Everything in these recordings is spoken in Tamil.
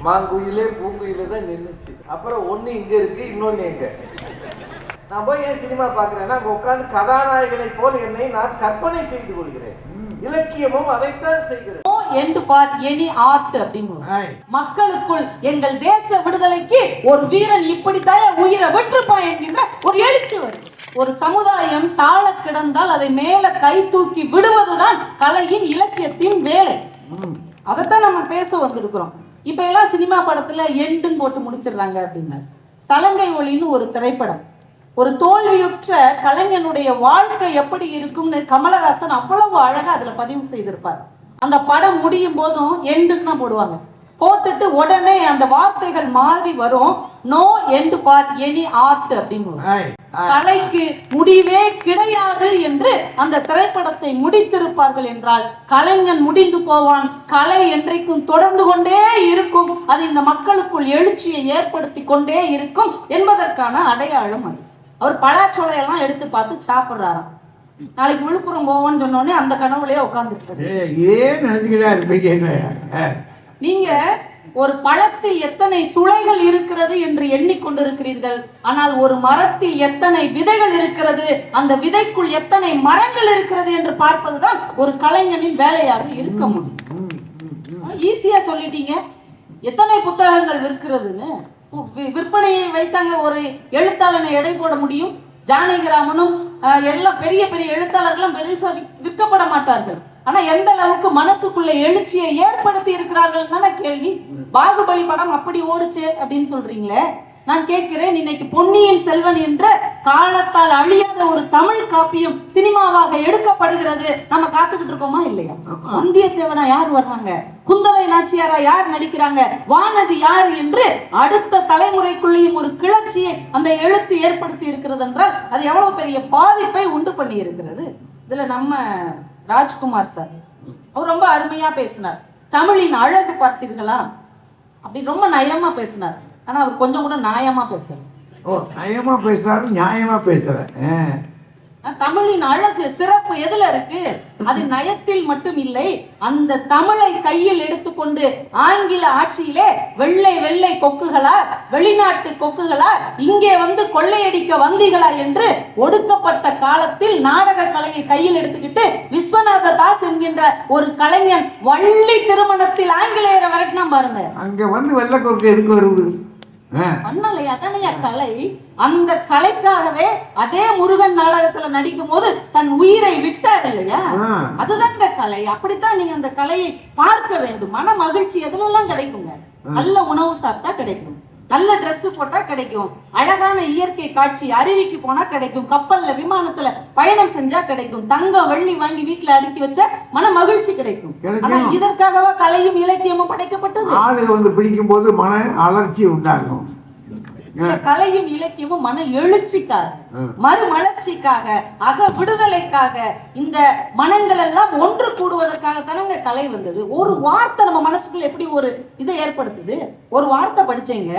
மாங்குயிலே பூங்குயிலே தான் நின்றுச்சு. அப்புறம் ஒன்று இங்கே இருக்கு, இன்னொன்று எங்க. நான் போய் ஏன் சினிமா பார்க்குறேன்னா அங்கே உட்காந்து கதாநாயகனை போல் என்னை நான் கற்பனை செய்து கொள்கிறேன். இலக்கியமும் அதைத்தான் செய்கிறது. மக்களுக்குள் எங்கள் தேச விடுதலைக்கு ஒரு வீரன் இப்படித்தான் உயிரை விட்டுருப்பான் என்கின்ற ஒரு எழுச்சி வருது. ஒரு சமுதாயம் தாழ கிடந்தால் அதை மேல கை தூக்கி விடுவதுதான் கலையின் இலக்கியத்தின் வேலை. அதைத்தான் நம்ம பேச வந்திருக்கிறோம். இப்ப எல்லாம் சினிமா படத்துல எண்டுன்னு போட்டு முடிச்சிடுறாங்க அப்படின்னா, சலங்கை ஒளின்னு ஒரு திரைப்படம், ஒரு தோல்வியுற்ற கலைஞனுடைய வாழ்க்கை எப்படி இருக்கும்னு கமலஹாசன் அவ்வளவு அழகா அதுல பதிவு செய்திருப்பார். அந்த படம் முடியும் போதும் எண்டுன்னு தான் போடுவாங்க. போட்டுட்டு உடனே அந்த வார்த்தைகள் மாதிரி வரும், no end for any art அப்படின்னு. கலைக்கு முடிவே கிடையாது என்று அந்த திரைப்படத்தை முடித்திருப்பார்கள் என்றால் கலைஞன் முடிந்து போவான், கலை என்றைக்கும் தொடர்ந்து கொண்டே இருக்கும், அது இந்த மக்களுக்குள் எழுச்சியை ஏற்படுத்தி கொண்டே இருக்கும் என்பதற்கான அடையாளம் அது. அவர் பலாச்சோலையெல்லாம் எடுத்து பார்த்து சாப்பிட்றாராம். நாளைக்கு விழுப்புரம் போவோம்னு சொன்னோடனே அந்த கனவுலயே உட்கார்ந்துட்டு நீங்க ஒரு பழத்தில் எத்தனை சுளைகள் இருக்கிறது என்று எண்ணிக்கொண்டிருக்கிறீர்கள். ஆனால் ஒரு மரத்தில் எத்தனை விதைகள் இருக்கிறது, அந்த விதைக்குள் எத்தனை மரங்கள் இருக்கிறது என்று பார்ப்பதுதான் ஒரு கலைஞனின் வேலையாக இருக்க முடியும். ஈஸியா சொல்லிட்டீங்க. எத்தனை புத்தகங்கள் விற்கிறதுன்னு விற்பனையை வைத்தாங்க. ஒரு எழுத்தாளனை எடை போட முடியும்? ஜானகிராமனும் எல்லாம் பெரிய பெரிய எழுத்தாளர்களும் பெருசா விற்கப்பட மாட்டார்கள். ஆனா எந்த அளவுக்கு மனசுக்குள்ள எழுச்சியை ஏற்படுத்தி இருக்கிறார்கள் தானே கேள்வி. பாகுபலி படம் அப்படி ஓடுச்சு அப்படின்னு சொல்றீங்களே, நான் கேட்கிறேன், இன்னைக்கு பொன்னியின் செல்வன் என்ற காலத்தால் அழியாத ஒரு தமிழ் காப்பியம் சினிமாவாக எடுக்கப்படுகிறது. நம்ம காத்துக்கிட்டு இருக்கோமா இல்லையா? வந்தியத்தேவனா யார் வர்றாங்க, குந்தவை நாச்சியாரா யார் நடிக்கிறாங்க, வானதி யார் என்று அடுத்த தலைமுறைக்குள்ளேயும் ஒரு கிளர்ச்சியை அந்த எழுத்து ஏற்படுத்தி இருக்கிறது என்றால் அது எவ்வளவு பெரிய பாதிப்பை உண்டு பண்ணி இருக்கிறது. இதுல நம்ம ராஜ்குமார் சார் அவர் ரொம்ப அருமையா பேசினார். தமிழின் அழகு பார்த்தீர்களா அப்படி ரொம்ப நயமா பேசினார். ஆனா அவர் கொஞ்சம் கூட நியாயமா பேசுறாரு. நயமா பேசுறாரு, நியாயமா பேசுறாரு. தமிழின் அழகு சிறப்பு எதுல இருக்கு? அது நயத்தில் மட்டும் இல்லை. அந்த தமிழை கையில் எடுத்துக்கொண்டு ஆங்கில ஆட்சியிலே வெள்ளை வெள்ளை கொக்குகளா, வெளிநாட்டு கொக்குகளா, இங்கே வந்து கொள்ளையடிக்க வந்தீங்களா என்று ஒடுக்கப்பட்ட காலத்தில் நாடக கலையை கையில் எடுத்துக்கிட்டு விஸ்வநாத தாஸ் என்கின்ற ஒரு கலைஞன் வள்ளி திருமணத்தில் ஆங்கிலேயரை வரைக்கும் பாருங்க. அங்க வந்து வெள்ளை கொக்கு எதுக்கு வருது? பண்ணலையா? தானையா கலை. அந்த கலைக்காகவே அதே முருகன் நாடகத்துல நடிக்கும் போது தன் உயிரை விட்டார் இல்லையா? அதுதாங்க கலை. அப்படித்தான் நீங்க அந்த கலையை பார்க்க வேண்டும். மன மகிழ்ச்சி எதுலாம் கிடைக்குங்க. நல்ல உணவு சாப்பிட்டா கிடைக்கும், நல்ல ட்ரெஸ் போட்டா கிடைக்கும், அழகான இயற்கை காட்சி அருவிக்கு போனா கிடைக்கும், கப்பல்ல விமானத்துல பயணம் செஞ்சா கிடைக்கும், தங்கம் வெள்ளி வாங்கி வீட்டுல அடுக்கி வச்சா மன மகிழ்ச்சி கிடைக்கும். ஆனா இதற்காகவா கலையும் இலக்கியமும் படைக்கப்பட்டது? ஆளு வந்து பிடிக்கும் போது மன அலர்ச்சி உண்டாகும். கலையும் இலக்கியமும் மன எழுச்சிக்காக, மறுமலர்ச்சிக்காக, அக விடுதலைக்காக, இந்த மனங்கள் எல்லாம் ஒன்று கூடுவதற்காக தானங்க கலை வந்தது. ஒரு வார்த்தை நம்ம மனசுக்குள்ள எப்படி ஒரு இதை ஏற்படுத்துது? ஒரு வார்த்தை படிச்சீங்க,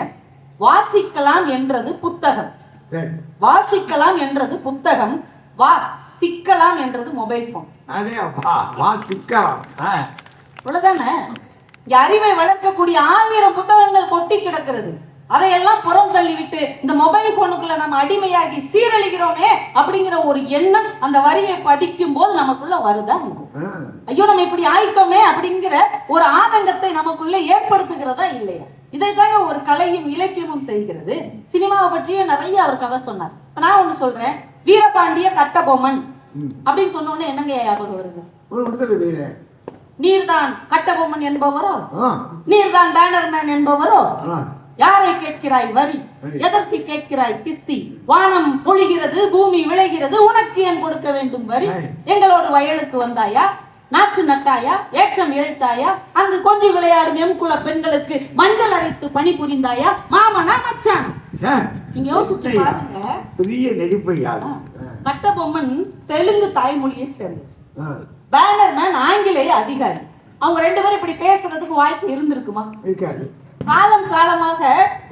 வாசிக்கலாம் என்றது புத்தகம், வாசிக்கலாம் என்றது புத்தகம், சிக்கலாம் என்றது மொபைல் போன். இவ்வளவுதானே. அறிவை வளர்க்கக்கூடிய 1000 புத்தகங்கள் கொட்டி கிடக்கிறது. அதையெல்லாம் புறம் தள்ளிவிட்டு இந்த மொபைல் போனுக்குள்ள நம்ம அடிமையாகி சீரழிகிறோமே அப்படிங்கிற ஒரு எண்ணம் அந்த வரியை படிக்கும் போது நமக்குள்ள வருதா? ஐயோ நம்ம இப்படி ஆயிட்டோமே அப்படிங்கிற ஒரு ஆதங்கத்தை நமக்குள்ள ஏற்படுத்துகிறதா இல்லையா? இதைத்தாங்க ஒரு கலையும் இலக்கியமும் செய்கிறது. சினிமாவை பற்றியே நிறைய அவர் கதை சொன்னார். நான் ஒண்ணு சொல்றேன், வீரபாண்டிய கட்டபொம்மன் அப்படின்னு சொன்ன உடனே என்னங்க ஞாபகம் வருது? நீர்தான் கட்டபொம்மன் என்பவரோ, நீர்தான் பேனர்மேன் என்பவரோ? யாரை கேட்கிறாய் வரி, எதற்கு கேட்கிறாய் கிஸ்தி? வானம் பொழிகிறது, பூமி விளைகிறது, உனக்கு ஏன் கொடுக்க வேண்டும் வரி? எங்களோடு வயலுக்கு வந்தாயா, நாற்று நட்டாயா, ஏற்றம் இறைத்தாயா, அங்கு கொஞ்சி விளையாடும் எம்குல பெண்களுக்கு மஞ்சள் அரைத்து பணி புரிந்தாயா, மாமனா மச்சான்? நீங்க யோசிச்சு பாருங்க. பெரிய நடிப்பையா. கட்டபொம்மன் தெலுங்கு தாய்மொழியை சேர்ந்தது, பேனர்மேன் ஆங்கிலேய அதிகாரி. அவங்க 2 பேரும் இப்படி பேசுறதுக்கு வாய்ப்பு இருந்திருக்குமா? இருக்காது. காலம் காலமாக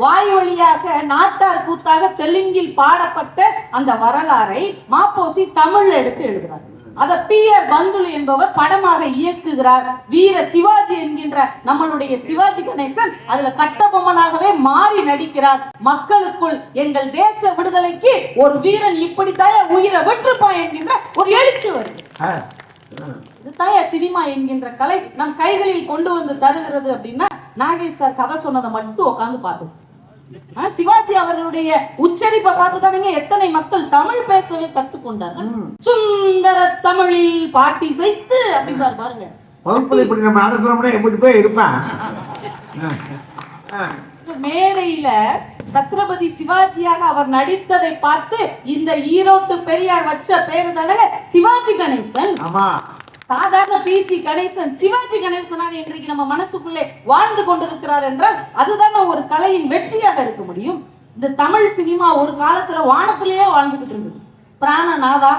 வாய் வழியாக நாட்டார் கூத்தாக தெலுங்கில் பாடப்பட்ட அந்த வரலாறை மாப்போசி தமிழ்ல எடுத்து எழுதுறாரு. அத P.R. பந்துலு என்பவர் படமாக இயக்குகிறார். வீர சிவாஜி என்கின்ற நம்மளுடைய சிவாஜி கணேசன் அதுல கட்டபொம்மனாகவே மாறி நடிக்கிறார். மக்களுக்குள் எங்கள் தேச விடுதலைக்கு ஒரு வீரன் இப்படித்தாய உயிரை வெற்றுப்பான் என்கின்ற ஒரு எழுச்சி வருது. இதுதாய சினிமா என்கின்ற கலை நம் கைகளில் கொண்டு வந்து தருகிறது அப்படின்னா நாகேஷ் சார் கதை சொன்னதை மட்டும் உட்காந்து பார்த்தோம். சிவாஜி அவர்களுடைய உச்சரிப்பை பார்த்துதானுங்க எத்தனை மக்கள் தமிழ் பேசவே கத்துக்கொண்டார்கள். சுந்தர தமிழில் பாட்டி செய்து அப்படின்னு பாருங்க. வகுப்புல இப்படி நம்ம நடத்துறோம்னா எப்படி போய் இருப்பான். மேடையில சத்ரபதி சிவாஜியாக அவர் நடித்ததை பார்த்து இந்த ஈரோட்டு பெரியார் வச்ச பேரு தானே சிவாஜி கணேசன். சாதாரண PC கணேசன் சிவாஜி கணேசனாக இன்றைக்கு நம்ம மனசுக்குள்ளே வாழ்ந்து கொண்டிருக்கிறார் என்றால் அதுதானே ஒரு கலையின் வெற்றியாக இருக்க முடியும். இந்த தமிழ் சினிமா ஒரு காலத்துல வானத்திலேயே வாழ்ந்துகிட்டு இருந்தது. பிராணநாதா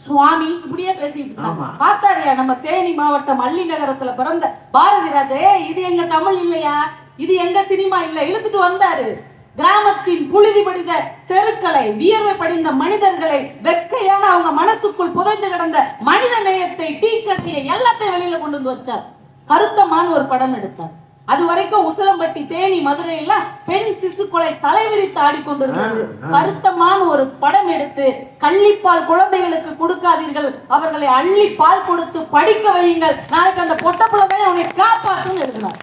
சுவாமி இப்படியே பேசிட்டு இருக்காங்க. பார்த்தாரியா நம்ம தேனி மாவட்டம் அள்ளி நகரத்துல பிறந்த பாரதி ராஜா, இது எங்க தமிழ் இல்லையா, இது எங்க சினிமா இல்ல, இழுத்துட்டு வந்தாரு. கிராமத்தின் புழுதி படிந்த தெருக்களை, வியர்வை படிந்த மனிதர்களை, வெக்கையான அவங்க மனசுக்குள் புதைந்து கிடந்த மனித நேயத்தை, டீ கட்டியை எல்லாத்தையும் வெளியில கொண்டு வந்து வச்சார். கருத்தமான ஒரு படம் எடுத்தார். அது வரைக்கும் உசிலம்பட்டி, தேனி, மதுரை எல்லாம் பெண் சிசு கொலை தலைவிரித்து ஆடிக்கொண்டிருந்தது. கருத்தமான ஒரு படம் எடுத்து கள்ளிப்பால் குழந்தைகளுக்கு கொடுக்காதீர்கள், அவர்களை அள்ளி பால் கொடுத்து படிக்க வையுங்கள், நாளைக்கு அந்த பொட்டப்புலதான் அவனை காப்பாற்றுன்னு எழுதினார்.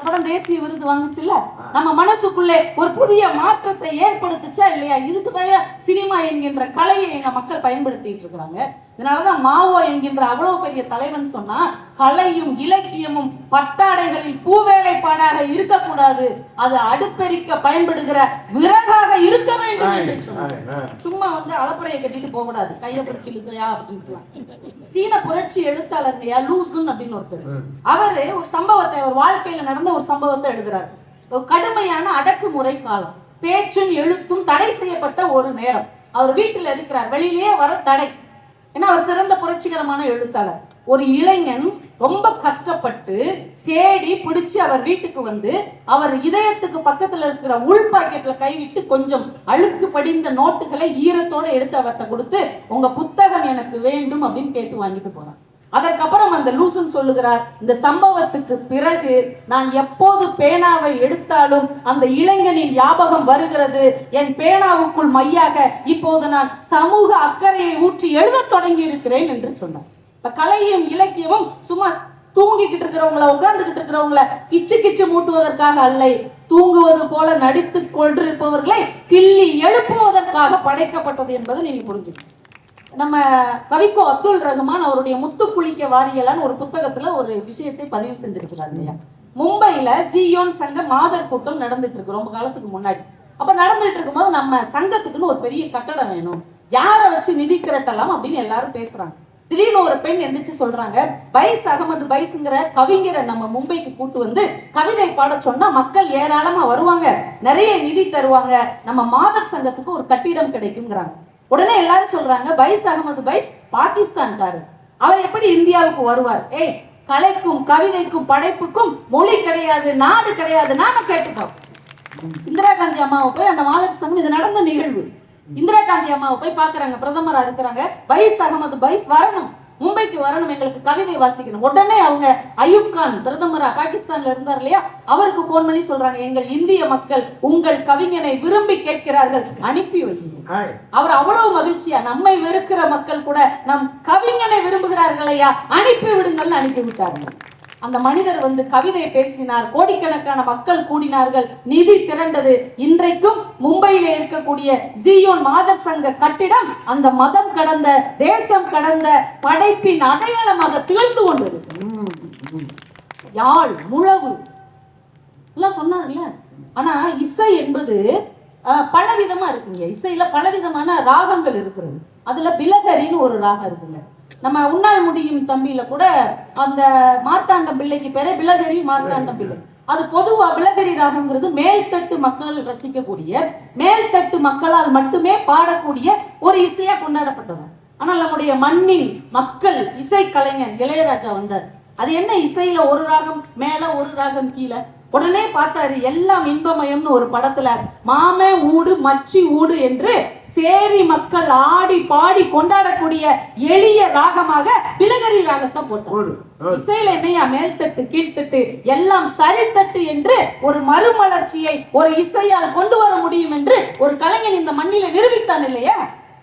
படம் தேசிய விருது வாங்குச்சுல்ல. நம்ம மனசுக்குள்ளே ஒரு புதிய மாற்றத்தை ஏற்படுத்துச்சா இல்லையா? இதுக்குதான் சினிமா என்கின்ற கலையை எங்க மக்கள் பயன்படுத்திட்டு இருக்கிறாங்க. இதனாலதான் மாவோ என்கின்ற அவ்வளவு பெரிய தலைவன் சொன்னா கலையும் இலக்கியமும் பட்டாடைகளில் பூவேலைப்பாடாக இருக்கக்கூடாது, அது அடுப்பெரிக்க பயன்படுகிற விறகாக இருக்க வேண்டும் என்று சொன்னார். சும்மா அலப்பறையை கட்டிட்டு போக கூடாது, கையை பிடிச்சி இழுக்கையா அப்படின்னு. சீன புரட்சி எழுத்தாளர் லூசுன் அப்படின்னு ஒருத்தர், அவரு ஒரு சம்பவத்தை, அவர் வாழ்க்கையில நடந்த ஒரு சம்பவத்தை எழுதுறாரு. கடுமையான அடக்குமுறை காலம், பேச்சும் எழுத்தும் தடை செய்யப்பட்ட ஒரு நேரம். அவர் வீட்டுல இருக்கிறார், வெளியிலேயே வர தடை. ஏன்னா அவர் சிறந்த புரட்சிகரமான எழுத்தாளர். ஒரு இளைஞன் ரொம்ப கஷ்டப்பட்டு தேடி பிடிச்சு அவர் வீட்டுக்கு வந்து அவர் இதயத்துக்கு பக்கத்துல இருக்கிற உள் பாக்கெட்ல கைவிட்டு கொஞ்சம் அழுக்கு படிந்த நோட்டுகளை ஈரத்தோட எடுத்து அவர்கிட்ட கொடுத்து உங்க புத்தகம் எனக்கு வேண்டும் அப்படின்னு கேட்டு வாங்கிட்டு போறான். அதற்கப்புறம் அந்த லூசன் சொல்லுகிறார், இந்த சம்பவத்துக்கு பிறகு நான் எப்போது பேனாவை எடுத்தாலும் அந்த இளைஞனின் ஞாபகம் வருகிறது. என் பேனாவுக்குள் மையாக இப்போது நான் சமூக அக்கறையை ஊற்றி எழுத தொடங்கி இருக்கிறேன் என்று சொன்னார். இப்ப கலையும் இலக்கியமும் சும்மா தூங்கிக்கிட்டு இருக்கிறவங்கள, உட்கார்ந்துகிட்டு இருக்கிறவங்கள கிச்சு கிச்சு மூட்டுவதற்காக அல்ல, தூங்குவது போல நடித்து கொண்டிருப்பவர்களை கிள்ளி எழுப்புவதற்காக படைக்கப்பட்டது என்பதை நீங்க புரிஞ்சுக்கணும். நம்ம கவிக்கோ அப்துல் ரஹ்மான் அவருடைய முத்து குளிக்க வாரியலான்னு ஒரு புத்தகத்துல ஒரு விஷயத்தை பதிவு செஞ்சிருக்கிறார் இல்லையா? மும்பையில சியோன் சங்க மாதர் கூட்டம் நடந்துட்டு இருக்கு ரொம்ப காலத்துக்கு முன்னாடி. அப்ப நடந்துட்டு இருக்கும்போது நம்ம சங்கத்துக்குன்னு ஒரு பெரிய கட்டடம் வேணும், யாரை வச்சு நிதி திரட்டலாம் அப்படின்னு எல்லாரும் பேசுறாங்க. திடீர்னு ஒரு பெண் எந்திரிச்சு சொல்றாங்க, பைஸ் அகமது பைஸ்ங்கிற கவிஞரை நம்ம மும்பைக்கு கூட்டு வந்து கவிதை பாட சொன்னா மக்கள் ஏராளமா வருவாங்க, நிறைய நிதி தருவாங்க, நம்ம மாதர் சங்கத்துக்கு ஒரு கட்டிடம் கிடைக்குங்கிறாங்க. உடனே எல்லாரும் சொல்றாங்க, பைஸ் அகமது பைஸ் பாகிஸ்தான்காரர், அவர் எப்படி இந்தியாவுக்கு வருவார்? கலைக்கும் கவிதைக்கும் படைப்புக்கும் மொழி கிடையாது, நாடு கிடையாது, நாம கேட்டுட்டோம். இந்திரா காந்தி அம்மாவை போய் அந்த மாதர் சங்கம், இது நடந்த நிகழ்வு, இந்திரா காந்தி அம்மாவை போய் பாக்குறாங்க, பிரதமரா இருக்கிறாங்க, பைஸ் அகமது பைஸ் வரணும், மும்பைக்கு வரணும், எங்களுக்கு கவிதை வாசிக்கணும். உடனே அவங்க அயூப் கான் பிரதமரா பாகிஸ்தான்ல இருந்தார் இல்லையா, அவருக்கு போன் பண்ணி சொல்றாங்க, எங்கள் இந்திய மக்கள் உங்கள் கவிஞனை விரும்பி கேட்கிறார்கள், அனுப்பி வைங்க. அவர் அவ்வளவு மகிழ்ச்சியா, நம்மை வெறுக்கிற மக்கள் கூட நம் கவிஞனை விரும்புகிறார்களையா, அனுப்பி விடுங்கள் அனுப்பி விட்டார்கள். அந்த மனிதர் கவிதை பேசினார், கோடிக்கணக்கான மக்கள் கூடினார்கள், நிதி திரண்டது. இன்றைக்கும் மும்பையில இருக்கக்கூடிய ஜியோன் மாதர் சங்க கட்டிடம் அந்த மதம் கடந்த, தேசம் கடந்த படைப்பின் அடையாளமாக திகழ்ந்து கொண்டிருக்கு. யாழ், முழவு எல்லாம் சொன்னார்ல. ஆனா இசை என்பது பலவிதமா இருக்குங்க. இசையில பலவிதமான ராகங்கள் இருக்கிறது. அதுல பிலகரின்னு ஒரு ராகம் இருக்குங்க. நம்ம உன்னால் முடியும் தம்பியில கூட அந்த மார்த்தாண்டம் பிள்ளைக்கு பேரே பிலகரி, மார்த்தாண்டம் பிள்ளை. அது பொதுவா பிலகரி ராகங்கிறது மேல்தட்டு மக்கள் ரசிக்கக்கூடிய, மேல்தட்டு மக்களால் மட்டுமே பாடக்கூடிய ஒரு இசையா கொண்டாடப்பட்டது. ஆனால் நம்முடைய மண்ணின் மக்கள் இசை கலைஞன் இளையராஜா வந்தார். அது என்ன, இசையில ஒரு ராகம் மேல ஒரு ராகம் கீழே, உடனே பார்த்தாரு எல்லாம் இன்பமயம்னு ஒரு படத்துல மாமே ஊடு மச்சி ஊடு என்று சேரி மக்கள் ஆடி பாடி கொண்டாடக்கூடிய எளிய ராகமாக பிலகரி ராகத்தை போட்டார். இசையில என்னையா மேல்தட்டு கீழ்த்தட்டு எல்லாம் சரித்தட்டு என்று ஒரு மறுமலர்ச்சியை ஒரு இசையால் கொண்டு வர முடியும் என்று ஒரு கலைஞன் இந்த மண்ணில நிரூபித்தான் இல்லையா?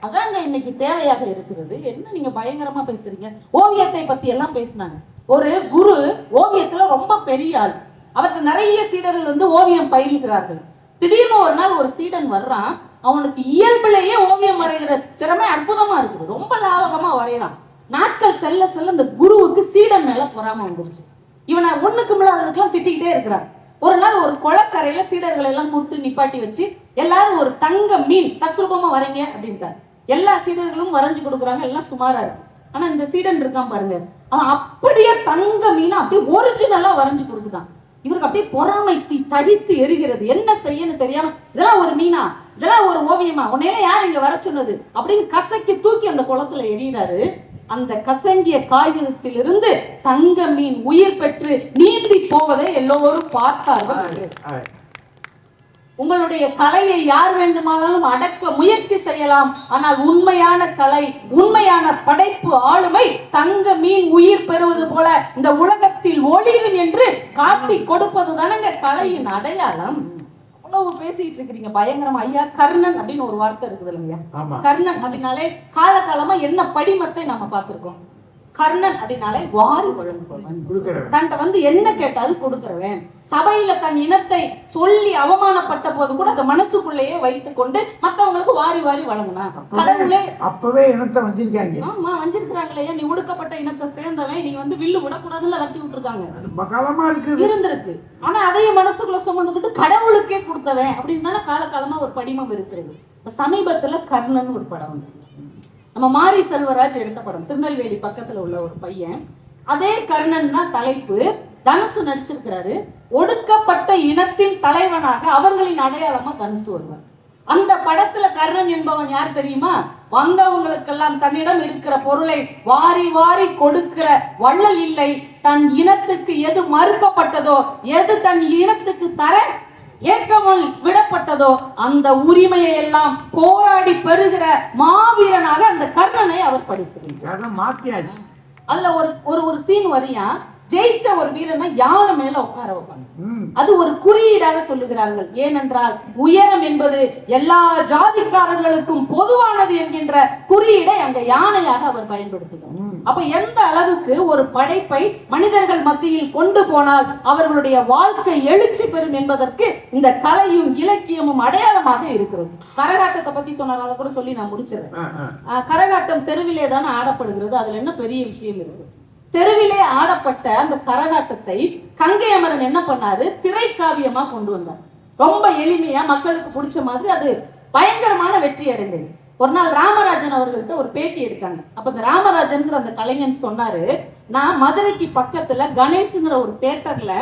அதாங்க இன்னைக்கு தேவையாக இருக்கிறது. என்ன நீங்க பயங்கரமா பேசுறீங்க? ஓவியத்தை பத்தி எல்லாம் பேசினாங்க. ஒரு குரு ஓவியத்துல ரொம்ப பெரிய ஆள், அவருக்கு நிறைய சீடர்கள் வந்து ஓவியம் பயில்கிறார்கள். திடீர்னு ஒரு நாள் ஒரு சீடன் வர்றான், அவனுக்கு இயல்பிலேயே ஓவியம் வரைகிற திறமை அற்புதமா இருக்குது, ரொம்ப லாவகமா வரைகிறான். நாட்கள் செல்ல செல்ல இந்த குருவுக்கு சீடன் மேல பொறாம வந்துருச்சு. இவனை ஒண்ணுக்கு இல்லாததுக்கெல்லாம் திட்டிக்கிட்டே இருக்கிறான். ஒரு நாள் ஒரு குளக்கரையில சீடர்களை எல்லாம் கூப்பிட்டு நிப்பாட்டி வச்சு எல்லாரும் ஒரு தங்க மீன் தத்ரூபமா வரைங்க அப்படின்ட்டார். எல்லா சீடர்களும் வரைஞ்சு கொடுக்குறாங்க, எல்லாம் சுமாரா இருக்கு. ஆனா இந்த சீடன் இருக்கான் பாருங்க, அவன் அப்படியே தங்க மீனை அப்படியே ஒரிஜினலா வரைஞ்சு கொடுத்துட்டான். இவருக்கு அப்படியே பொறாமை தரித்து எரிகிறது. என்ன செய்யன்னு தெரியாம, இதெல்லாம் ஒரு மீனா, இதெல்லாம் ஒரு ஓவியமா, உன்னையில யார் இங்க வர சொன்னது அப்படின்னு கசக்கி தூக்கி அந்த குளத்துல எறிகிறாரு. அந்த கசங்கிய காகிதத்திலிருந்து தங்க மீன் உயிர் பெற்று நீந்தி போவதை எல்லோரும் பார்த்தார்கள். உங்களுடைய கலையை யார் வேண்டுமானாலும் அடக்க முயற்சி செய்யலாம், ஆனால் உண்மையான கலை, உண்மையான படைப்பு ஆளுமை தங்க மீன் உயிர் பெறுவது போல இந்த உலகத்தில் ஒளிரும் என்று காட்டி கொடுப்பது தானங்க கலையின் அடையாளம். அவ்வளவு பேசிட்டு இருக்கிறீங்க பயங்கரமா. ஐயா கர்ணன் அப்படின்னு ஒரு வார்த்தை இருக்குது இல்லையா? கர்ணன் அப்படின்னாலே காலகாலமா என்ன படிமத்தை நாம பார்த்திருக்கோம். கர்ணன் அப்படின்னாலே வாரி வழங்குபவன், தன்ட்ட வந்து என்ன கேட்டாலும் கொடுக்கிறவன். சபையில தன் இனத்தை சொல்லி அவமானப்பட்ட போது கூட அதை மனசுக்குள்ளேயே வைத்துக் கொண்டு மற்றவங்களுக்கு வாரி வாரி வழங்கினான். கடவுளே அப்பவே இனத்தை வஞ்சிருக்காங்க. ஆமா வஞ்சிருக்கிறாங்களே, நீ ஒடுக்கப்பட்ட இனத்தை சேர்ந்தவன், நீ வந்து வில்லு விடக்கூடாதுன்னு வெட்டி விட்டுருக்காங்க இருந்திருக்கு. ஆனா அதையும் மனசுக்குள்ள சுமந்துக்கிட்டு கடவுளுக்கே கொடுத்தவன் அப்படின்னு தானே காலகாலமா ஒரு படிமம் இருக்கிறது. சமீபத்துல கர்ணன் ஒரு படம் வந்து நம்ம மாரி செல்வராஜ் எடுத்த படம், திருநெல்வேலி பக்கத்துல உள்ள ஒரு பையன். அதே கர்ணன் தான் தலைப்பு. தனுசு நடிச்சிருக்கிறாரு. ஒடுக்கப்பட்ட இனத்தின் தலைவனாக அவர்களின் அடையாளமா தனுசு வருவார். அந்த படத்துல கர்ணன் என்பவன் யார் தெரியுமா? வந்தவங்களுக்கெல்லாம் தன்னிடம் இருக்கிற பொருளை வாரி வாரி கொடுக்கிற வள்ளல் இல்லை. தன் இனத்துக்கு எது மறுக்கப்பட்டதோ, எது தன் இனத்துக்கு தர ஏற்காமல் விடப்பட்டதோ அந்த உரிமையை எல்லாம் போராடி பெறுகிற மாவீரனாக அந்த கர்ணனை அவர் படித்திருக்கிறார். அதுல ஒரு சீன் வரையா, ஜெயிச்ச ஒரு வீரனை யானை மேல உட்கார வைப்பாங்க. அது ஒரு குறியீடாக சொல்லுகிறார்கள். ஏனென்றால் உயரம் என்பது எல்லா ஜாதிக்காரர்களுக்கும் பொதுவானது என்கின்ற குறியீடை அங்க யானையாக அவர் பயன்படுத்துகிறார். அப்ப எந்த அளவுக்கு ஒரு படைப்பை மனிதர்கள் மத்தியில் கொண்டு போனால் அவர்களுடைய வாழ்க்கை எழுச்சி பெறும் என்பதற்கு இந்த கலையும் இலக்கியமும் அடையாளமாக இருக்கிறது. கரகாட்டத்தை பத்தி சொன்னார், அதை கூட சொல்லி நான் முடிச்சிடறேன். கரகாட்டம் தெருவிலே தானே ஆடப்படுகிறது. அதுல என்ன பெரிய விஷயம் இருக்கு? தெருவிலே ஆடப்பட்ட அந்த கரகாட்டத்தை கங்கை அமரன் என்ன பண்ணாரு, திரைக்காவியமா கொண்டு வந்தார். ரொம்ப எளிமையா மக்களுக்கு பிடிச்ச மாதிரி அது பயங்கரமான வெற்றி அடைந்தது. ஒரு நாள் ராமராஜன் அவர்கள்ட்ட ஒரு பேட்டி எடுத்தாங்க. அப்ப இந்த ராமராஜன்கிற அந்த கலைஞன் சொன்னாரு, நான் மதுரைக்கு பக்கத்துல கணேஷ்ங்கிற ஒரு தியேட்டர்ல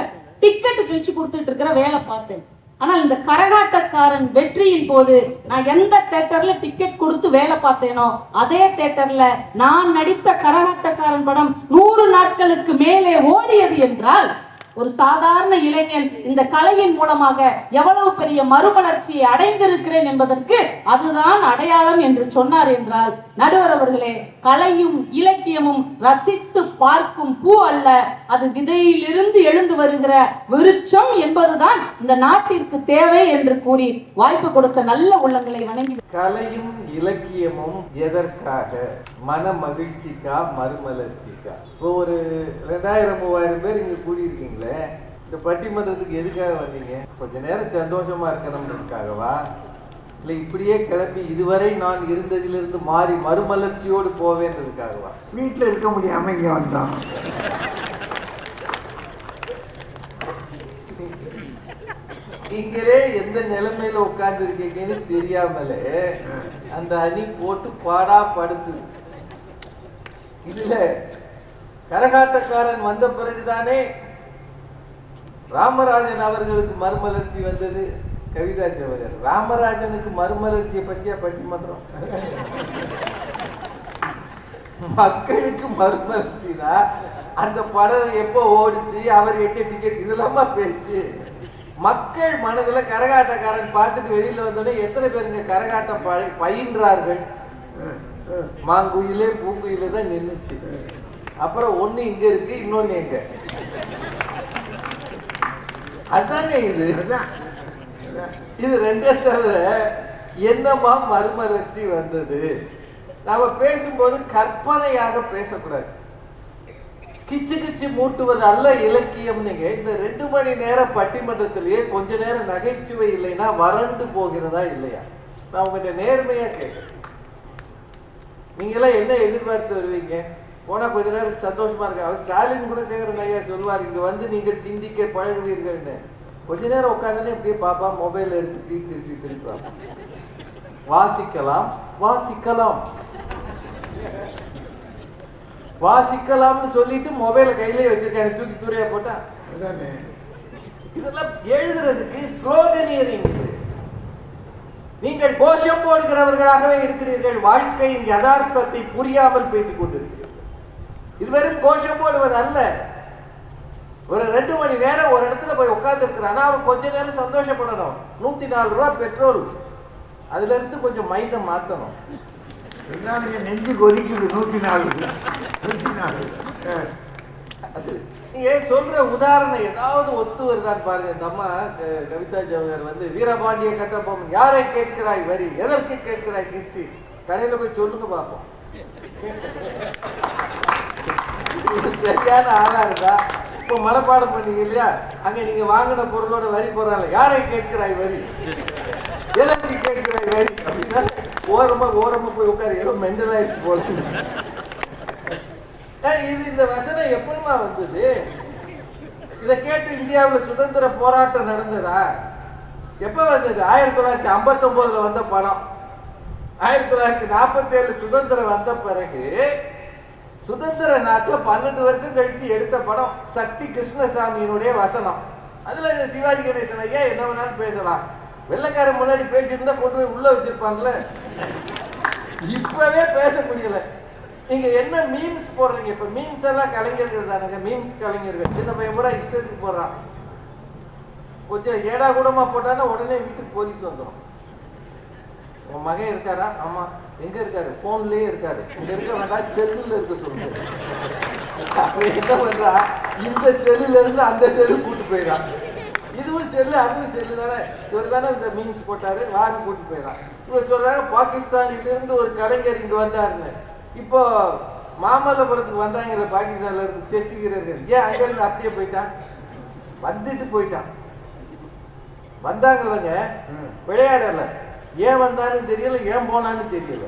டிக்கெட் கிழிச்சு கொடுத்துட்டு இருக்கிற வேலை பார்த்தேன். ஆனால் இந்த கரகாட்டக்காரன் வெற்றியின் போது நான் எந்த தியேட்டர்ல டிக்கெட் கொடுத்து வேலை பார்த்தேனோ அதே தியேட்டர்ல நான் நடித்த கரகாட்டக்காரன் படம் 100 நாட்களுக்கு மேலே ஓடியது என்றால் ஒரு சாதாரண இளைஞன் இந்த கலையின் மூலமாக எவ்வளவு பெரிய மறுமலர்ச்சியை அடைந்திருக்கிறேன் என்பதற்கு அதுதான் அடையாளம் என்று சொன்னார் என்றால், நடுவர் அவர்களே, கலையும் இலக்கியமும் ரசித்து பார்க்கும் பூ அல்ல, அது விதையிலிருந்து எழுந்து வருகிற விருட்சம் என்பதுதான் இந்த நாட்டிற்கு தேவை என்று கூறி வாய்ப்பு கொடுத்த நல்ல உள்ளங்களை வணங்கி. கலையும் இலக்கியமும் எதற்காக? மன மகிழ்ச்சிக்கா, மறுமலர்ச்சிக்கா? இப்போ ஒரு 2000-3000 பேர் இங்க கூடியிருக்கீங்களே, இந்த பட்டிமன்றத்துக்கு எதுக்காக வந்தீங்க? கொஞ்ச நேரம் சந்தோஷமா இருக்கணும்ன்றதுக்காகவா, இல்லை இப்படியே கிளம்பி இதுவரை நான் இருந்ததிலிருந்து மாறி மறுமலர்ச்சியோடு போவேன்றதுக்காகவா? வீட்டில் இருக்க முடியாம இங்க வந்தோம். நீங்களே எந்த நிலைமையில உட்கார்ந்து இருக்கீங்கன்னு தெரியாமலே அந்த அணி போட்டு பாடா படுத்து. இதுல கரகாட்டக்காரன் வந்த பிறகுதானே ராமராஜன் அவர்களுக்கு மறுமலர்ச்சி வந்தது. கவிதா ஜவஹர் ராமராஜனுக்கு மறுமலர்ச்சியை பற்றியா பட்டிமன்றம்? மக்களுக்கு மறுமலர்ச்சினா அந்த படம் எப்போ ஓடிச்சு, அவர் எங்க டிக்கெட், இதெல்லாமா பேச்சு. மக்கள் மனதில் கரகாட்டக்காரன் பார்த்துட்டு வெளியில வந்தோடனே எத்தனை பேருங்க கரகாட்டம் பயின்றார்கள்? மாங்குயிலே பூங்குயிலே தான் நின்றுச்சு. அப்புறம் ஒண்ணு இங்க இருக்கு, இன்னொன்னு எங்க? அதானே இது ரெண்டே தவிர என்னமா மறுமலர்ச்சி வந்தது? நாம பேசும்போது கற்பனையாக பேசக்கூடாது. கிச்சு கிச்சு மூட்டுவது அல்ல இலக்கியம். நீங்க இந்த 2 மணி நேர பட்டிமன்றத்திலேயே கொஞ்ச நேரம் நகைச்சுவை இல்லைன்னா வறண்டு போகிறதா இல்லையா? நான் உங்ககிட்ட நேர்மையா கேட்கிறேன். நீங்களாம் என்ன எதிர்பார்த்து வருவீங்க? போனா கொஞ்ச நேரம் சந்தோஷமா இருக்கு. அவர் ஸ்டாலின் கூட சேகரன் ஐயா சொல்லுவார், இங்க வந்து நீங்கள் சிந்திக்க பழகுவீர்கள்னு. கொஞ்ச நேரம் உட்காந்துனே இப்படியே பாப்பா, மொபைல் எடுத்து திருப்பி பார்ப்போம். வாசிக்கலாம் வாசிக்கலாம் வாசிக்கலாம்னு சொல்லிட்டு மொபைலை கையிலே வச்சிருக்காங்க, தூக்கி தூரையா போட்டா. இதெல்லாம் எழுதுறதுக்கு ஸ்லோகனியரிங். நீங்கள் கோஷம் போடுகிறவர்களாகவே இருக்கிறீர்கள். வாழ்க்கையின் யதார்த்தத்தை புரியாமல் பேசிக் கொண்டிருக்கிறீர்கள். இது வெறும் கோஷம் போடுவது அல்ல. ஒரு 2 மணி நேரம் ஒரு இடத்துல போய் உட்கார்ந்து இருக்கிறான்னா அவன் கொஞ்ச நேரம் சந்தோஷப்படணும். 104 ரூபா பெட்ரோல், அதுல இருந்து கொஞ்சம் மைண்டை மாத்தணும். நெஞ்சு கொதிக்குது. 104 நீங்க சொல்ற உதாரணம் ஏதாவது ஒத்து வருதான்னு பாருங்க. இந்த அம்மா கவிதா ஜவஹர் வந்து வீரபாண்டிய கட்டபொம்மன், யாரை கேட்கிறாய் வரி, எதற்கு கேட்கிறாய் கிஸ்தி, கடையில போய் சொல்லுங்க பார்ப்போம். சரியான ஆளா இருந்தா இப்போ மனப்பாடம் பண்ணீங்க இல்லையா, அங்க நீங்க வாங்கின பொருளோட வரி போடுறாங்க, யாரை கேட்கிறாய் வரி, எதற்கு கேட்கிறாய் வரி அப்படின்னா ஓரமா போய் உட்காரு, ஏதோ மெண்டல் ஆயிடுச்சு போல. இது இந்த வசனம் எப்பமா வந்தது? இதை கேட்டு இந்தியாவில் சுதந்திர போராட்டம் நடந்ததா? எப்ப வந்தது? 1959 வந்த படம். 1947 சுதந்திரம் வந்த பிறகு சுதந்திர நாட்டில் 12 வருஷம் கழிச்சு எடுத்த படம். சக்தி கிருஷ்ணசாமியினுடைய வசனம். அதுல சிவாஜி கணேசன் ஐயா என்ன வேணாலும் பேசலாம். வெள்ளைக்காரன் முன்னாடி பேசியிருந்தா கொண்டு போய் உள்ள வச்சிருப்பாங்கல்ல. இப்பவே பேச முடியல. நீங்க என்ன மீம்ஸ் போடுறீங்க? இப்ப மீம்ஸ் எல்லாம் கலைஞர்கள் தானுங்க. மீம்ஸ் கலைஞர்கள். சின்ன பையன் பூரா இஷ்டத்துக்கு போடுறான். கொஞ்சம் ஏடா கூடமா போட்டான்னா உடனே வீட்டுக்கு போலீஸ் வந்துடும். உங்க மகன் இருக்காரா? ஆமா. எங்க இருக்காரு? போன்லயே இருக்காரு. இங்க இருக்க வேண்டாம், செல்லுல இருக்க சொல்லுங்க. என்ன பண்றா, இந்த செல்லுல இருந்து அந்த செல்லு கூட்டு போயிடான். இதுவும் செல்லு அதுவும் செல்லு தானே. இவர் தானே இந்த மீம்ஸ் போட்டாரு, வாங்கி கூட்டு போயிடான். இவர் சொல்றாங்க பாகிஸ்தானில இருந்து ஒரு கலைஞர் இங்க வந்தாருன்னு. இப்போ மாமல்லபுரத்துக்கு வந்தாங்க பாகிஸ்தான்ல இருந்து செஸ் வீரர்கள். ஏன் அங்க இருந்து அப்படியே போயிட்டான்? வந்துட்டு போயிட்டான். வந்தாங்களங்க, விளையாடல. ஏன் வந்தான்னு தெரியல, ஏன் போனான்னு தெரியல.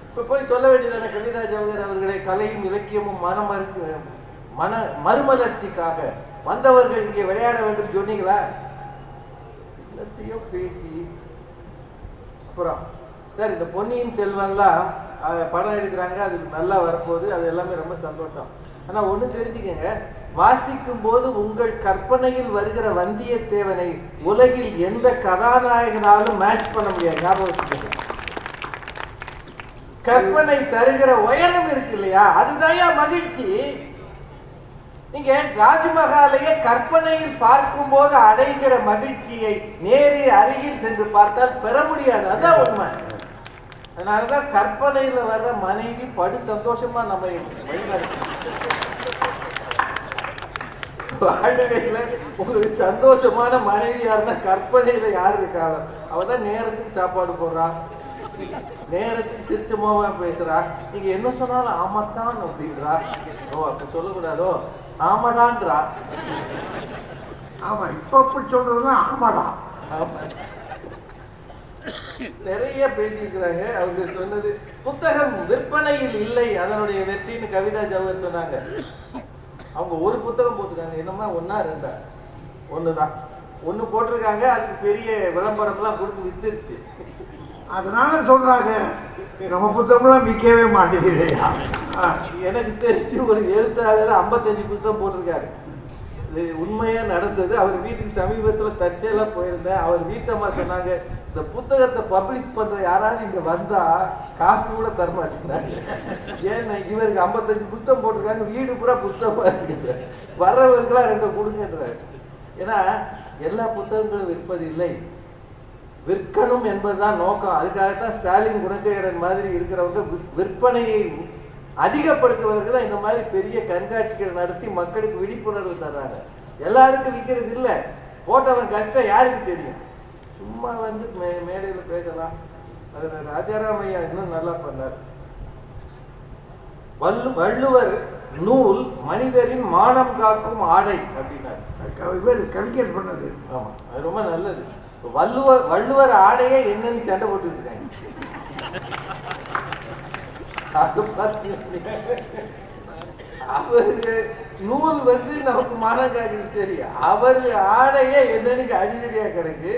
இப்ப போய் சொல்ல வேண்டியதான கவிதா ஜவஹர் அவர்களை கலையும் இலக்கியமும் மறுமலர்ச்சிக்காக வந்தவர்கள் இங்கே விளையாட வேண்டும் சொன்னீங்களா? எல்லாத்தையும் பேசி அப்புறம் சார் இந்த பொன்னியின் செல்வன்லாம் படம் எடுக்கிறாங்க, அது நல்லா வரப்போகுது, அது எல்லாமே ரொம்ப சந்தோஷம். ஆனால் ஒன்று தெரிஞ்சுக்கங்க, வாசிக்கும் போது உங்கள் கற்பனையில் வருகிற வந்தியத்தேவனை உலகில் எந்த கதாநாயகனாலும் மேட்ச் பண்ண முடியாது. ஞாபகம் வச்சுக்கோங்க. கற்பனை தருகிற உயரம் இருக்கு இல்லையா, அதுதான் மகிழ்ச்சி. நீங்க ராஜ்மஹாலையே கற்பனையில் பார்க்கும் போது அடைகிற மகிழ்ச்சியை நேரே அருகில் சென்று பார்த்தால் பெற முடியாது. அதான் உண்மை. அதனாலதான் கற்பனையில வர்ற மனைவி படு சந்தோஷமா நம்ம வாழ்க்கையில உங்களுக்கு சந்தோஷமான மனைவி யாருன்னா கற்பனையில யாரு இருக்காங்க. அவதான் நேரத்துக்கு சாப்பாடு போடுறான், நேரத்துக்கு சிரிச்சமாவா பேசுறா. நீங்க என்ன சொன்னாலும் ஆமாத்தான் அப்படின்றா. ஓ அப்ப சொல்லக்கூடாதோ, ஆமாடான்றா. ஆமா, இப்ப அப்படி சொல்றதுன்னா ஆமாடா. நிறைய பேசியிருக்கிறாங்க. அவங்க சொன்னது புத்தகம் விற்பனையில் இல்லை, அதனுடைய வெற்றின்னு கவிதா ஜவஹர் சொன்னாங்க. அவங்க ஒரு புத்தகம் போட்டிருக்காங்க. என்னமா 1 ஆ 2 ஆ? 1 தான். 1 போட்டிருக்காங்க. அதுக்கு பெரிய விளம்பரம்லாம் கொடுத்து வித்துருச்சு. அதனால சொல்றாங்க நம்ம புத்தகம்லாம் விற்கவே மாட்டேங்குது. எனக்கு தெரிஞ்சு ஒரு எழுத்தாளர் 55 புத்தகம் போட்டிருக்காரு. இது உண்மையாக நடந்தது. அவர் வீட்டுக்கு சமீபத்தில் தற்செயலாக போயிருந்தேன். அவர் வீட்டம்மா சொன்னாங்க, இந்த புத்தகத்தை பப்ளிஷ் பண்ணுற யாராவது இங்கே வந்தால் காப்பி கூட தரமாட்டேங்கிறாங்க. ஏன்னா இவருக்கு 55 புத்தகம் போட்டிருக்காங்க, வீடு பூரா புத்தகமாக இருக்குது, வர்றவருக்கெல்லாம் 2 கொடுங்கன்றாரு. ஏன்னா எல்லா புத்தகங்களும் விற்பதில்லை, விற்கணும் என்பதுதான் நோக்கம். அதுக்காகத்தான் ஸ்டாலின் குணசேகரன் மாதிரி இருக்கிறவங்க விற்பனையை அதிகப்படுத்துவதற்கு தான் இந்த மாதிரி பெரிய கண்காட்சிகள் நடத்தி மக்களுக்கு விழிப்புணர்வு தர்றாங்க. எல்லாருக்கும் விற்கிறது இல்லை, போட்டவன் கஷ்டம் யாருக்கு தெரியும். சும்மா வந்து மேடையில் பேசலாம். அதில் ராஜாராம் ஐயா இன்னும் நல்லா பண்ணார். வள்ளுவர் நூல் மனிதரின் மானம் காக்கும் ஆடை அப்படின்னாரு. கவிஞர் பண்ணது. ஆமாம், அது ரொம்ப நல்லது. வள்ளுவர் ஆடையே என்னன்னு சண்டை போட்டுட்டு இருக்காங்க. அவரு நூல் வந்து நமக்கு மானம் காக்குது, சரி, அவர் ஆடையே என்னன்னு அடிதடியா கிடக்கு.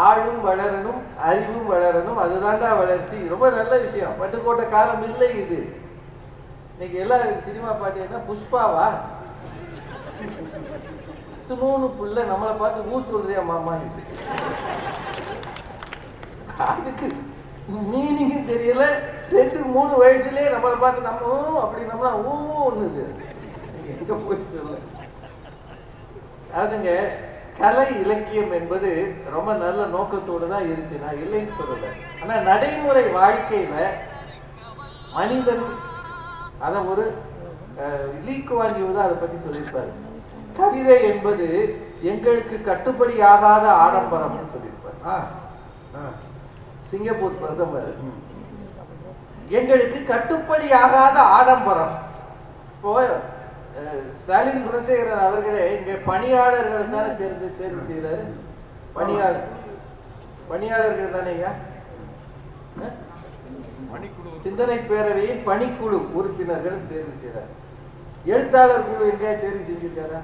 ஆளும் வளரணும், அறிவும் வளரணும், அதுதான்டா வளர்ச்சி. ரொம்ப நல்ல விஷயம். பட்டுக்கோட்டை காலம் இல்லை இது. இன்னைக்கு எல்லாம் சினிமா பாட்டு என்ன, புஷ்பாவா இத்தனூன்னு புள்ள நம்மளை பார்த்து ஊ சொல்றியா மாமா, இது அதுக்கு மீனிங்கும் தெரியல. 2-3 வயசுலேயே நம்மளை பார்த்து நம்ம அப்படி நம்மளா ஒண்ணுது எங்க போய் சொல்ல. அதுங்க கலை இலக்கியம் என்பது ரொம்ப நல்ல நோக்கத்தோடு தான் இருக்கு, நான் இல்லைன்னு சொல்லலை. ஆனால் நடைமுறை வாழ்க்கையில மனிதன் அதை ஒரு லீக்குவாண்டியூ தான் அதை பற்றி சொல்லியிருப்பாரு. கவிதை என்பது எங்களுக்கு கட்டுப்படி ஆகாத ஆடம்பரம்னு சொல்லியிருப்பார் சிங்கப்பூர் பிரதமர். எங்களுக்கு கட்டுப்படி ஆகாத ஆடம்பரம். இப்போ ஸ்டாலின் குணசேகரன் அவர்களே இங்கே பணியாளர்கள் தானே தேர்வு செய்கிறாரு. பணியாளர்கள் தானே ஐயா. சிந்தனை பேரவையின் பணிக்குழு உறுப்பினர்கள் தேர்வு செய்கிறார். எழுத்தாளர் குழு எங்கேயா தேர்வு செஞ்சிருக்காரா?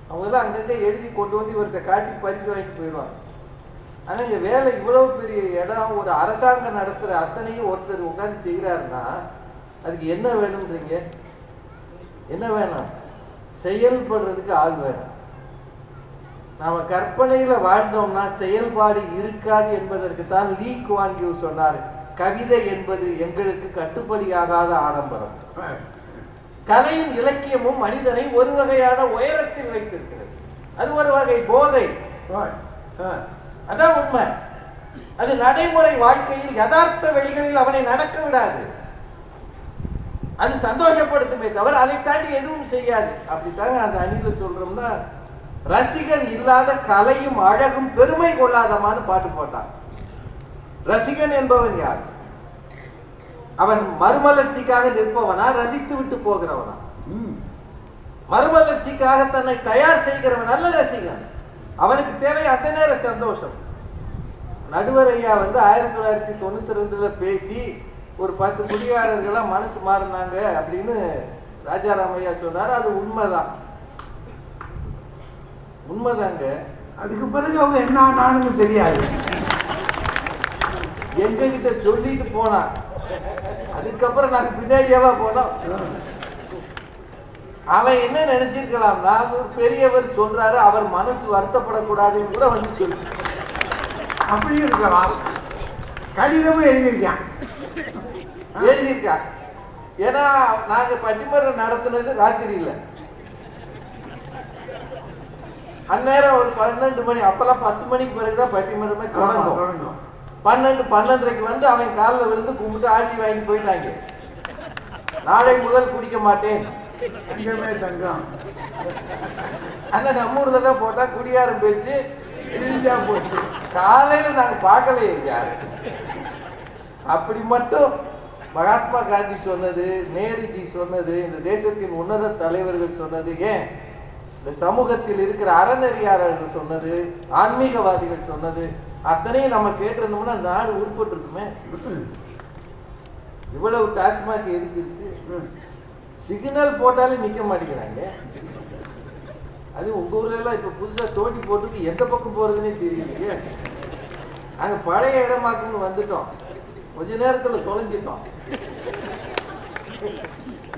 அவங்கெல்லாம் அங்கங்கே எழுதி கொண்டு வந்து இவர்கிட்ட காட்டி பரிசு வாங்கிட்டு போயிடுவாங்க. ஆனால் இங்கே வேலை இவ்வளவு பெரிய இடம், ஒரு அரசாங்கம் நடத்துகிற அத்தனையும் ஒருத்தர் உட்காந்து செய்கிறாருன்னா அதுக்கு என்ன வேணும்ன்றீங்க? என்ன வேணும்? செயல்படுறதுக்கு ஆள் வேணும். நாம் கற்பனையில் வாழ்ந்தோம்னா செயல்பாடு இருக்காது என்பதற்கு தான் லீ குவான் யூ சொன்னார், கவிதை என்பது எங்களுக்கு கட்டுப்படியாகாத ஆடம்பரம். கலையும் இலக்கியமும் மனிதனை ஒரு வகையான உயரத்தில் வைத்திருக்கிறது. அது ஒரு வகை போதை. அதான் உண்மை. அது நடைமுறை வாழ்க்கையில் யதார்த்த வெளிகளில் அவனை நடக்க விடாது. அது சந்தோஷப்படுத்துமே தவிர அதை தாண்டி எதுவும் செய்யாது. அப்படித்தாங்க அந்த அணில சொல்றோம்னா, ரசிகன் இல்லாத கலையும் அழகும் பெருமை கொள்ளாதமான்னு பாட்டு போட்டான். ரசிகன் என்பவன் யார்? அவன் மறுமலர்ச்சிக்காக நிற்பவனா, ரசித்து விட்டு போகிறவனா? மறுமலர்ச்சிக்காக தன்னை தயார் செய்கிறவன் அல்ல ரசிகன். அவனுக்கு தேவை அந்த நேர சந்தோஷம். நடுவர் ஐயா வந்து 1992 பேசி ஒரு 10 குடியாரர்களாக மனசு மாறினாங்க அப்படின்னு ராஜாராம் ஐயா சொன்னார். அது உண்மைதான், உண்மைதாங்க. அதுக்கு பிறகு அவங்க என்ன ஆனான்னு தெரியாது. எங்ககிட்ட சொல்லிட்டு போனான், அதுக்கப்புறம் நாங்க பின்னாடியாவா போனோம். அவன் என்ன நினைச்சிருக்கலாம்னா, ஒரு பெரியவர் சொல்றாரு, அவர் மனசு வருத்தப்படக்கூடாதுன்னு கூட வந்து சொல்லு. அப்படி இருக்கலாம். கடிதமும் எழுதியிருக்கான். ஏன்னா நாங்க பட்டிமன்றம் நடத்துனது ராத்திரியில். அந்நேரம் ஒரு 12 மணி, அப்பெல்லாம் 10 மணிக்கு பிறகுதான் பட்டிமன்றமே தொடங்கும். 12:30க்கு வந்து அவன் காலில் விழுந்து கும்பிட்டு ஆசி வாங்கி போயிட்டாங்க. நாளை முதல் குடிக்க மாட்டேன், தங்கமே தங்கம். ஆனா நம்ம ஊர்ல தான் போட்டா குடியாரம் பேச்சு எழுதியா போச்சு. காலையில நாங்க பார்க்கலையே யாரு. அப்படி மட்டும் மகாத்மா காந்தி சொன்னது, நேருஜி சொன்னது, இந்த தேசத்தின் உன்னத தலைவர்கள் சொன்னது, ஏன் இந்த சமூகத்தில் இருக்கிற அறநெறியாளர்கள் சொன்னது, ஆன்மீகவாதிகள் சொன்னது அத்தனையும் நம்ம கேட்டிருந்தோம்னா நாடு உருப்பட்டு இருக்குமே. இவ்வளவு டாஸ்மாக் எதுக்கு இருக்கு? சிக்னல் போட்டாலும் நிக்க மாட்டேங்கிறாங்க. அது உங்க ஊர்ல எல்லாம் இப்ப புதுசா தோண்டி போட்டுக்கு எந்த பக்கம் போறதுன்னே தெரியலையே. நாங்க பழைய இடமாக்குன்னு வந்துட்டோம், கொஞ்ச நேரத்துல தொலைஞ்சிட்டோம்.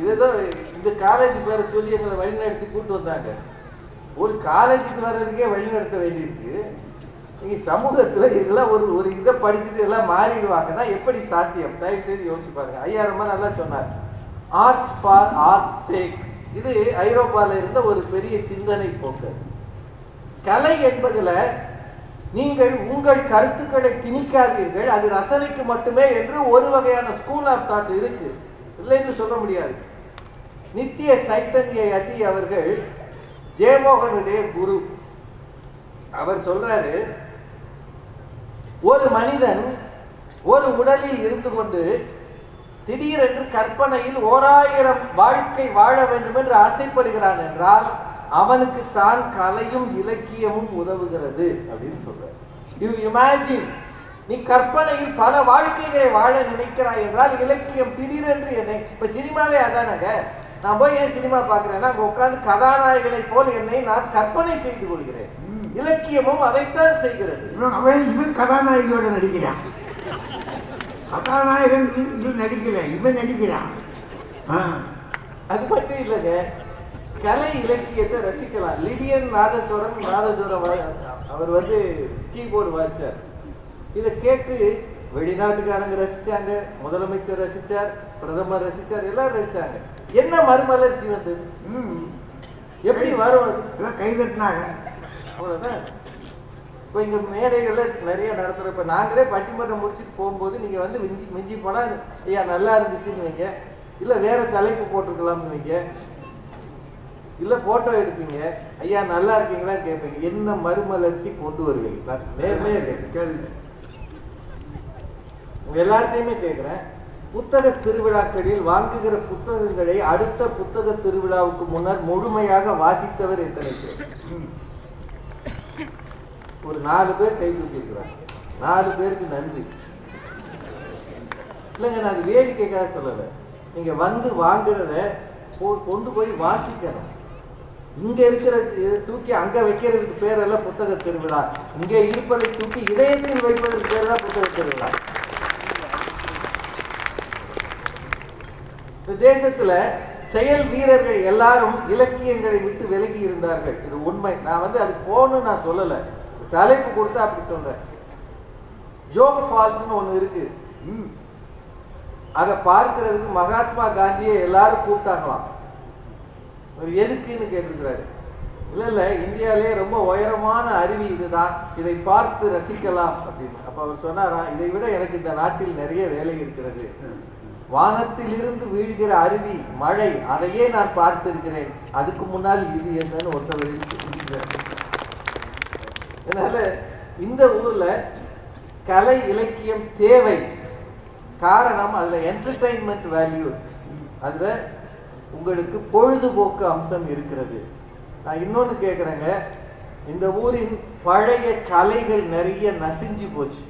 இதுதான் இந்த காலேஜ் பேரை சொல்லி எங்களை வழிநடத்தி கூட்டு வந்தாங்க. ஒரு காலேஜுக்கு வர்றதுக்கே வழிநடத்த வேண்டியிருக்கு. நீங்கள் சமூகத்தில் இதெல்லாம் ஒரு இதை படிச்சுட்டு எல்லாம் மாறிடுவாங்கன்னா எப்படி சாத்தியம்? தயவு செய்து யோசிச்சு பாருங்க. ஐயா ரொம்ப நல்லா சொன்னார், ஆர்ட் ஃபார் ஆர்ட் சேக். இது ஐரோப்பாவில் இருந்த ஒரு பெரிய சிந்தனை போக்கு. கலை என்பதில் நீங்கள் உங்கள் கருத்துக்களை திணிக்காதீர்கள், அது ரசனைக்கு மட்டுமே என்று ஒரு வகையான ஸ்கூல் ஆஃப் தாட் இருக்கு, இல்லைன்னு சொல்ல முடியாது. நித்திய சைத்தன்ய யதி அவர்கள் ஜெயமோகனுடைய குரு. அவர் சொல்றாரு, ஒரு மனிதன் ஒரு உடலில் இருந்து கொண்டு திடீரென்று கற்பனையில் 1000 வாழ்க்கை வாழ வேண்டும் என்று ஆசைப்படுகிறான் என்றால் அவனுக்கு தான் கலையும் இலக்கியமும் உதவுகிறது அப்படின்னு சொல்றார். யூ இமேஜின், நீ கற்பனையில் பல வாழ்க்கைகளை வாழ நினைக்கிறாய் என்றால் இலக்கியம் திடீரென்று என்னை, இப்ப சினிமாவே அதானங்க. நான் போய் ஏன் சினிமா பார்க்கிறேன்னா அங்கே உட்கார்ந்து கதாநாயகனை போல் என்னை நான் கற்பனை செய்து கொள்கிறேன். இலக்கியமும் அதைத்தான் செய்கிறது. இவன் கதாநாயகியோட நடிக்கிறான், கதாநாயகன் நடிக்கல, இவன் நடிக்கிறான். அது மட்டும் இல்லைங்க, கலை இலக்கியத்தை ரசிக்கலாம். லிடியன் நாதஸ்வரம் அவர் வந்து கீபோர்டு வாசிச்சார். இதை கேட்டு வெளிநாட்டுக்காரங்க ரசிச்சாங்க, முதலமைச்சர் ரசிச்சார், பிரதமர் ரசிச்சார், எல்லாரும் ரசிச்சாங்க. என்ன மறுமலர்ச்சி வந்து எப்படி வரும்? கைதட்டினாங்க, அவ்வளோதான். இப்போ இங்கே மேடைகளில் நிறைய நடத்துகிறோம். இப்போ நாங்களே பட்டிமன்றம் முடிச்சுட்டு போகும்போது நீங்கள் வந்து மிஞ்சி போனால் ஐயா நல்லா இருந்துச்சுன்னு வைங்க, இல்லை வேறு தலைப்பு போட்டிருக்கலாம்னு வைங்க, இல்லை ஃபோட்டோ எடுப்பீங்க, ஐயா நல்லா இருக்கீங்களான்னு கேட்பீங்க. என்ன மறுமலர்ச்சி கொண்டு வருவீங்க? நேர்மே கேள்வி உங்கள் எல்லார்ட்டையுமே கேட்குறேன். புத்தக திருவிழாக்களில் வாங்குகிற புத்தகங்களை அடுத்த புத்தக திருவிழாவுக்கு முன்னர் முழுமையாக வாசித்தவர் எத்தனை பேர்? ஒரு 4 பேர் கை தூக்கியிருக்கிறாங்க. 4 பேருக்கு நன்றி. இல்லைங்க, நான் அது வேடிக்கைக்காக சொல்லலை. நீங்கள் வந்து வாங்குறத கொண்டு போய் வாசிக்கணும். இங்கே இருக்கிற தூக்கி அங்கே வைக்கிறதுக்கு பேரெல்லாம் புத்தக திருவிழா. இங்கே இருப்பதை தூக்கி இதயத்தில் வைப்பதற்கு பேர் தான் புத்தக திருவிழா. இந்த தேசத்தில் செயல் வீரர்கள் எல்லாரும் இலக்கியங்களை விட்டு விலகி இருந்தார்கள். இது உண்மை. நான் வந்து அதுக்கு போகணும்னு நான் சொல்லலை, தலைப்பு கொடுத்தா அப்படி சொல்றேன். ஜோக் ஃபால்ஸ்னு ஒன்று இருக்கு. அதை பார்க்கறதுக்கு மகாத்மா காந்தியை எல்லாரும் கூப்பிட்டாங்களாம். எதுக்குன்னு கேட்டிருக்கிறாரு. இல்லை இந்தியாவிலே ரொம்ப உயரமான அருவி இதுதான், இதை பார்த்து ரசிக்கலாம் அப்படின்னு. அப்போ அவர் சொன்னாராம், இதை விட எனக்கு இந்த நாட்டில் நிறைய வேலை இருக்கிறது. வானத்திலிருந்து வீழ்கிற அருவி, மழை, அதையே நான் பார்த்திருக்கிறேன். அதுக்கு முன்னால் இது என்னன்னு ஒருத்தவர். அதனால இந்த ஊர்ல கலை இலக்கியம் தேவை. காரணம் அதுல என்டர்டைன்மெண்ட் வேல்யூ, அதுல உங்களுக்கு பொழுதுபோக்கு அம்சம் இருக்கிறது. நான் இன்னொன்று கேட்குறேங்க, இந்த ஊரின் பழைய கலைகள் நிறைய நசிஞ்சு போச்சு.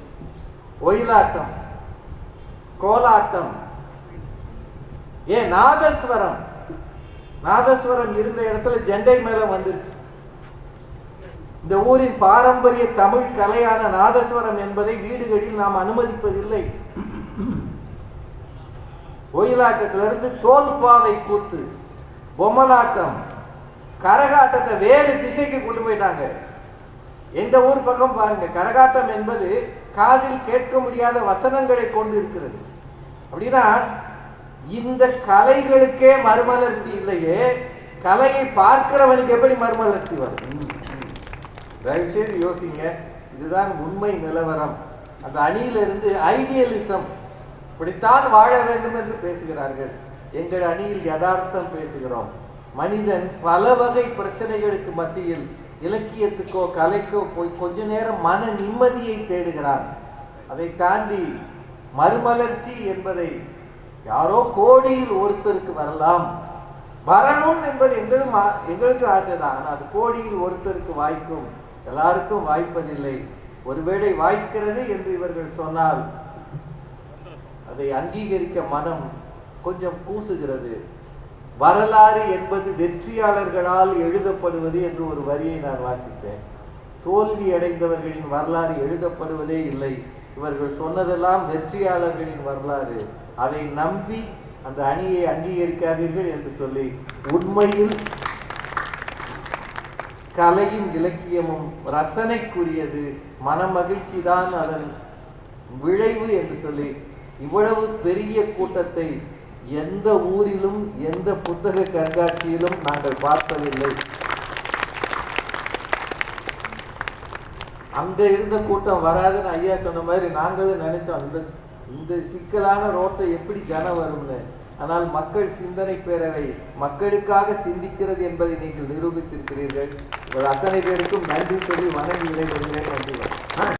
ஒயிலாட்டம், கோலாட்டம், ஏன் நாதஸ்வரம் இருந்த இடத்துல ஜெண்டை மேல வந்துருச்சு. இந்த ஊரின் பாரம்பரிய தமிழ் கலையான நாதஸ்வரம் என்பதை வீடுகளில் நாம் அனுமதிப்பதில்லை. ஒயிலாட்டத்திலிருந்து தோல்பாவை கூத்து, பொம்மலாட்டம், கரகாட்டத்தை வேறு திசைக்கு கொண்டு போயிட்டாங்க. எந்த ஊர் பக்கம் பாருங்க, கரகாட்டம் என்பது காதில் கேட்க முடியாத வசனங்களை கொண்டு இருக்கிறது. அப்படின்னா இந்த கலைகளுக்கே மறுமலர்ச்சி இல்லையே, கலையை பார்க்கிறவனுக்கு எப்படி மறுமலர்ச்சி வரும்? தயவுசெய்து யோசிங்க. இதுதான் உண்மை நிலவரம். அந்த அணியிலிருந்து ஐடியலிசம், இப்படித்தான் வாழ வேண்டும் என்று பேசுகிறார்கள். எங்கள் அணியில் யதார்த்தம் பேசுகிறோம். மனிதன் பல வகை பிரச்சனைகளுக்கு மத்தியில் இலக்கியத்துக்கோ கலைக்கோ போய் கொஞ்ச நேரம் மன நிம்மதியை தேடுகிறான். அதை தாண்டி மறுமலர்ச்சி என்பதை யாரோ கோடியில் ஒருத்தருக்கு வரணும் என்பது எங்களுக்கு ஆசைதான். ஆனால் அது கோடியில் ஒருத்தருக்கு வாய்க்கும், எல்லாருக்கும் வாய்ப்பதில்லை. ஒருவேளை வாய்க்கிறது என்று இவர்கள் சொன்னால் அதை அங்கீகரிக்க மனம் கொஞ்சம் கூசுகிறது. வரலாறு என்பது வெற்றியாளர்களால் எழுதப்படுவது என்று ஒரு வரியை நான் வாசித்தேன். தோல்வி அடைந்தவர்களின் வரலாறு எழுதப்படுவதே இல்லை. இவர்கள் சொன்னதெல்லாம் வெற்றியாளர்களின் வரலாறு. அதை நம்பி அந்த அணியை அங்கீகரிக்காதீர்கள் என்று சொல்லி, உண்மையில் கலையும் இலக்கியமும் ரசனைக்குரியது, மனமகிழ்ச்சி தான் அதன் விளைவு என்று சொல்லி, இவ்வளவு பெரிய கூட்டத்தை எந்த ஊரிலும் எந்த புத்தக கண்காட்சியிலும் நாங்கள் பார்த்ததில்லை. அங்க இருந்த கூட்டம் வராதுன்னு ஐயா சொன்ன மாதிரி நாங்களும் நினைச்சோம், இந்த சிக்கலான ரோட்டை எப்படி ஜனம் வரும்னு. ஆனால் மக்கள் சிந்தனை பேரவை மக்களுக்காக சிந்திக்கிறது என்பதை நீங்கள் நிரூபித்திருக்கிறீர்கள். அத்தனை பேருக்கும் நன்றி சொல்லி வணங்கி விடைபெறுகிறேன். நன்றி.